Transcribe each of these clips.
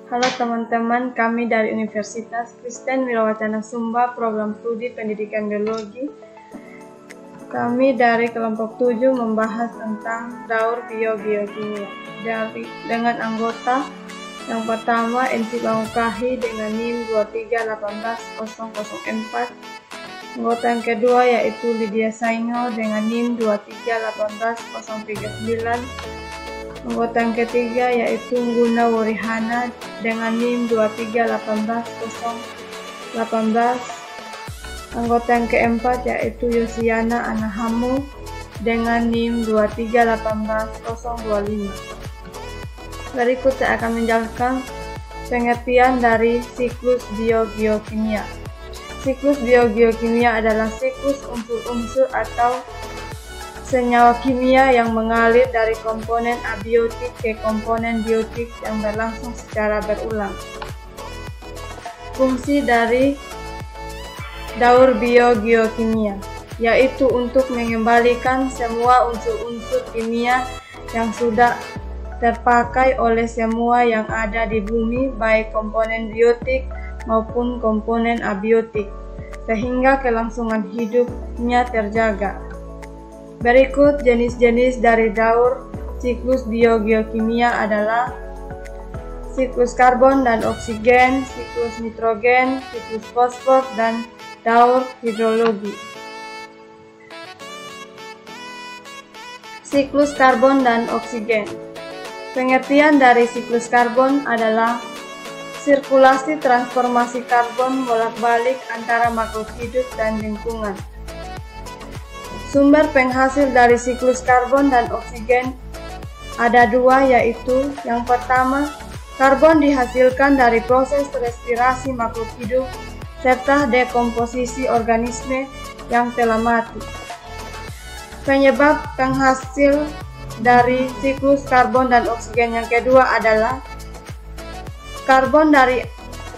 Halo teman-teman, kami dari Universitas Kristen Wirawacana Sumba, Program Studi Pendidikan Biologi. Kami dari kelompok 7 membahas tentang daur biokimia dengan anggota yang pertama Ensy Bangkahi dengan NIM 2318004. Anggota yang kedua yaitu Lydia Saingo dengan NIM 2318039. Anggota yang ketiga yaitu Guna Worihana dengan NIM 2318018. Anggota yang keempat yaitu Yosiana Anahamu dengan NIM 2318025. Berikut saya akan menjelaskan pengertian dari siklus biokimia. Siklus biokimia adalah siklus unsur-unsur atau senyawa kimia yang mengalir dari komponen abiotik ke komponen biotik yang berlangsung secara berulang. Fungsi dari daur biokimia yaitu untuk mengembalikan semua unsur-unsur kimia yang sudah terpakai oleh semua yang ada di bumi, baik komponen biotik maupun komponen abiotik, sehingga kelangsungan hidupnya terjaga. Berikut jenis-jenis dari daur siklus biokimia adalah siklus karbon dan oksigen, siklus nitrogen, siklus fosfor, dan daur hidrologi. Siklus karbon dan oksigen. Pengertian dari siklus karbon adalah sirkulasi transformasi karbon bolak-balik antara makhluk hidup dan lingkungan. Sumber penghasil dari siklus karbon dan oksigen ada dua, yaitu yang pertama, karbon dihasilkan dari proses respirasi makhluk hidup serta dekomposisi organisme yang telah mati. Penyebab penghasil dari siklus karbon dan oksigen yang kedua adalah karbon dari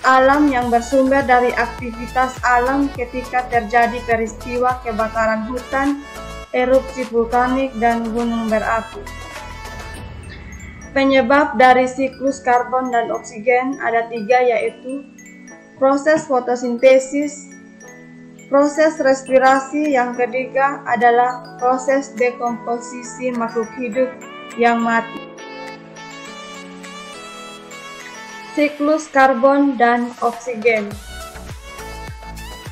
alam yang bersumber dari aktivitas alam ketika terjadi peristiwa kebakaran hutan, erupsi vulkanik, dan gunung berapi. Penyebab dari siklus karbon dan oksigen ada tiga, yaitu proses fotosintesis, proses respirasi, yang ketiga adalah proses dekomposisi makhluk hidup yang mati. Siklus karbon dan oksigen.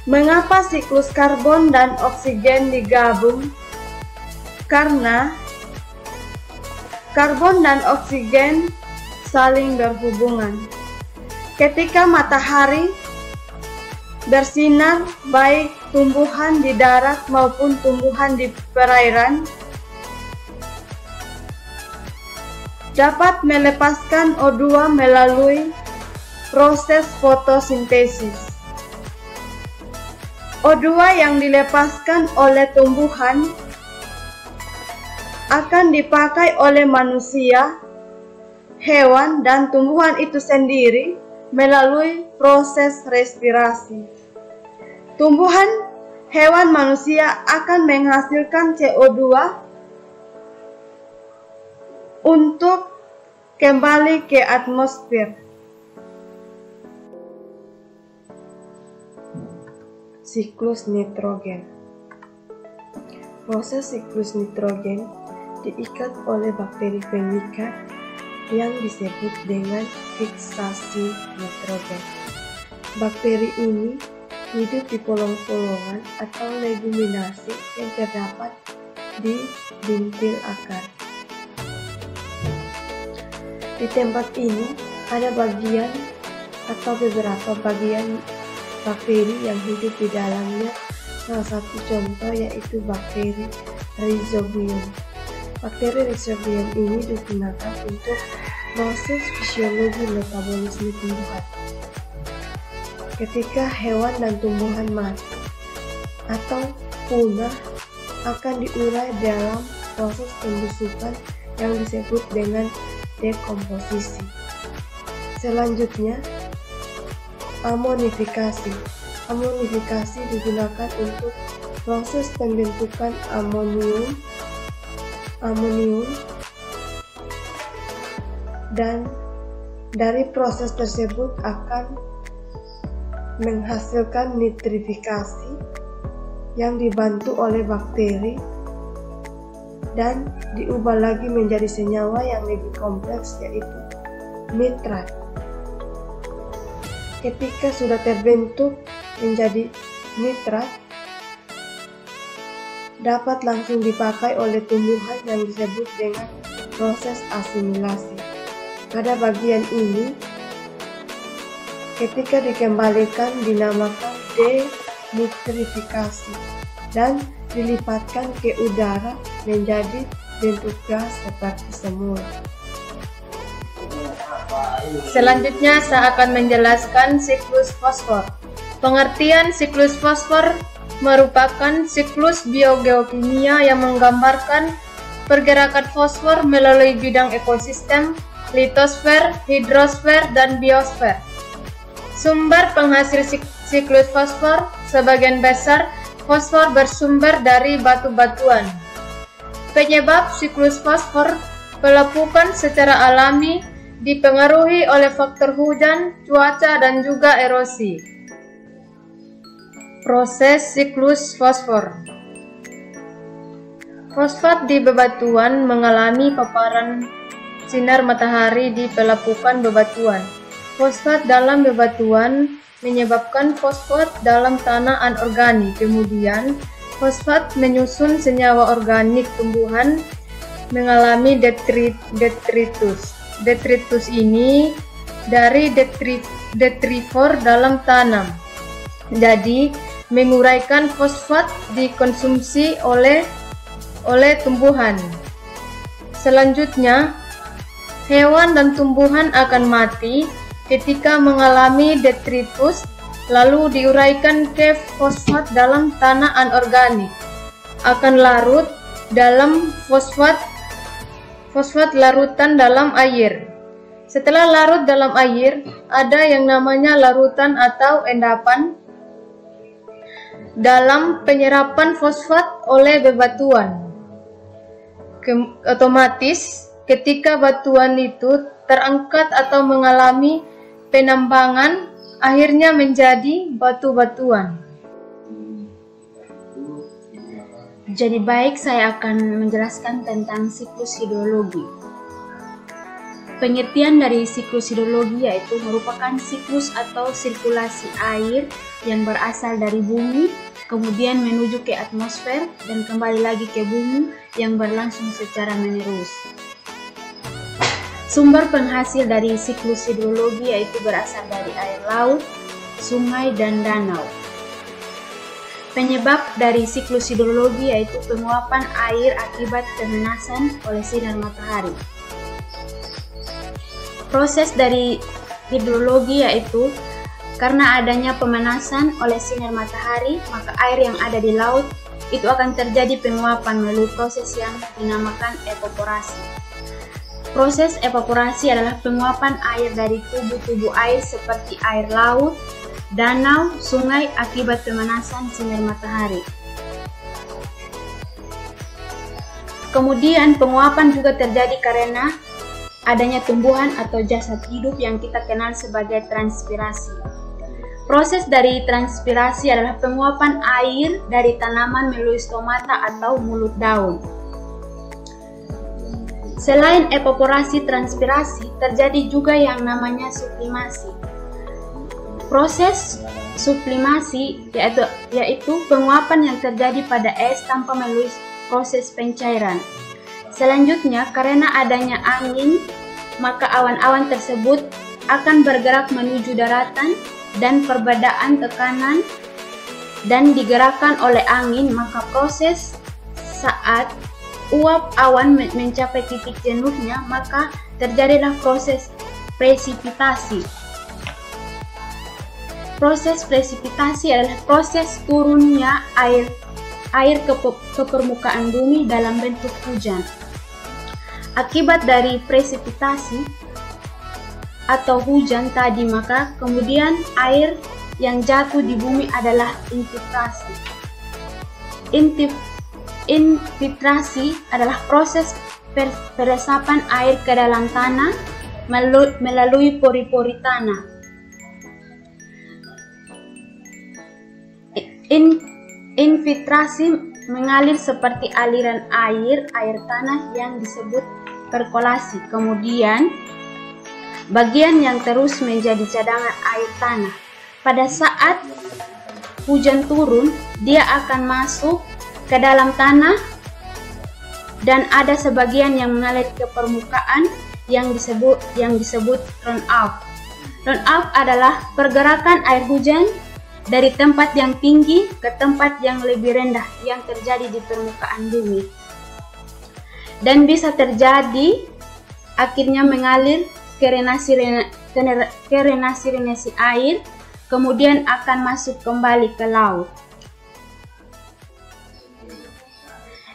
Mengapa siklus karbon dan oksigen digabung? Karena karbon dan oksigen saling berhubungan. Ketika matahari bersinar, baik tumbuhan di darat maupun tumbuhan di perairan dapat melepaskan O2 melalui proses fotosintesis. O2 yang dilepaskan oleh tumbuhan akan dipakai oleh manusia, hewan, dan tumbuhan itu sendiri melalui proses respirasi. Tumbuhan, hewan, manusia akan menghasilkan CO2 untuk kembali ke atmosfer. Siklus nitrogen. Proses siklus nitrogen diikat oleh bakteri pengikat yang disebut dengan fiksasi nitrogen. Bakteri ini hidup di polong-polongan atau leguminasi yang terdapat di bintil akar. Di tempat ini ada bagian atau beberapa bagian bakteri yang hidup di dalamnya. Salah satu contoh yaitu bakteri Rhizobium. Bakteri Rhizobium ini digunakan untuk proses fisiologi metabolisme tumbuhan. Ketika hewan dan tumbuhan mati atau punah, akan diurai dalam proses pembusukan yang disebut dengan dekomposisi. Selanjutnya, amonifikasi. Amonifikasi digunakan untuk proses pembentukan amonium dan Dari proses tersebut akan menghasilkan nitrifikasi yang dibantu oleh bakteri dan diubah lagi menjadi senyawa yang lebih kompleks, yaitu nitrat. Ketika sudah terbentuk menjadi nitrat, dapat langsung dipakai oleh tumbuhan yang disebut dengan proses asimilasi. Pada bagian ini, ketika dikembalikan dinamakan denitrifikasi dan dilipatkan ke udara menjadi bentuk gas seperti semula. Selanjutnya saya akan menjelaskan siklus fosfor. Pengertian siklus fosfor merupakan siklus biogeokimia yang menggambarkan pergerakan fosfor melalui bidang ekosistem, litosfer, hidrosfer, dan biosfer. Sumber penghasil siklus fosfor, sebagian besar fosfor bersumber dari batu-batuan. Penyebab siklus fosfor, pelepukan secara alami dipengaruhi oleh faktor hujan, cuaca, dan juga erosi. Proses siklus fosfor. Fosfat di bebatuan mengalami paparan sinar matahari di pelepukan bebatuan. Fosfat dalam bebatuan menyebabkan fosfat dalam tanah anorganik. Kemudian, fosfat menyusun senyawa organik tumbuhan mengalami detritus. Detritus ini dari detrifor dalam tanam. Jadi, menguraikan fosfat dikonsumsi oleh tumbuhan. Selanjutnya, hewan dan tumbuhan akan mati ketika mengalami detritus, lalu diuraikan ke fosfat dalam tanah anorganik. Akan larut dalam fosfat larutan dalam air. Setelah larut dalam air, ada yang namanya larutan atau endapan dalam penyerapan fosfat oleh bebatuan. Otomatis, ketika batuan itu terangkat atau mengalami penambangan, akhirnya menjadi batu-batuan. Jadi baik, saya akan menjelaskan tentang siklus hidrologi. Pengertian dari siklus hidrologi yaitu merupakan siklus atau sirkulasi air yang berasal dari bumi, kemudian menuju ke atmosfer dan kembali lagi ke bumi yang berlangsung secara menerus. Sumber penghasil dari siklus hidrologi yaitu berasal dari air laut, sungai, dan danau. Penyebab dari siklus hidrologi yaitu penguapan air akibat pemanasan oleh sinar matahari. Proses dari hidrologi yaitu karena adanya pemanasan oleh sinar matahari, maka air yang ada di laut itu akan terjadi penguapan melalui proses yang dinamakan evaporasi. Proses evaporasi adalah penguapan air dari tubuh-tubuh air seperti air laut, danau, sungai akibat pemanasan sinar matahari. Kemudian penguapan juga terjadi karena adanya tumbuhan atau jasad hidup yang kita kenal sebagai transpirasi. Proses dari transpirasi adalah penguapan air dari tanaman melalui stomata atau mulut daun. Selain evaporasi transpirasi, terjadi juga yang namanya sublimasi. Proses sublimasi yaitu penguapan yang terjadi pada es tanpa melalui proses pencairan. Selanjutnya, karena adanya angin, maka awan-awan tersebut akan bergerak menuju daratan dan perbedaan tekanan dan digerakkan oleh angin, maka proses saat uap awan mencapai titik jenuhnya, maka terjadilah proses presipitasi. Proses presipitasi adalah proses turunnya air ke permukaan bumi dalam bentuk hujan. Akibat dari presipitasi atau hujan tadi, maka kemudian air yang jatuh di bumi adalah infiltrasi. Infiltrasi adalah proses peresapan air ke dalam tanah melalui pori-pori tanah. Infiltrasi mengalir seperti aliran air tanah yang disebut perkolasi. Kemudian, bagian yang terus menjadi cadangan air tanah. Pada saat hujan turun, dia akan masuk ke dalam tanah dan ada sebagian yang mengalir ke permukaan yang disebut runoff. Runoff adalah pergerakan air hujan dari tempat yang tinggi ke tempat yang lebih rendah yang terjadi di permukaan bumi. Dan bisa terjadi akhirnya mengalir ke renasi air, kemudian akan masuk kembali ke laut.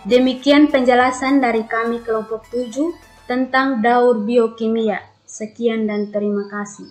Demikian penjelasan dari kami kelompok 7 tentang daur biokimia. Sekian dan terima kasih.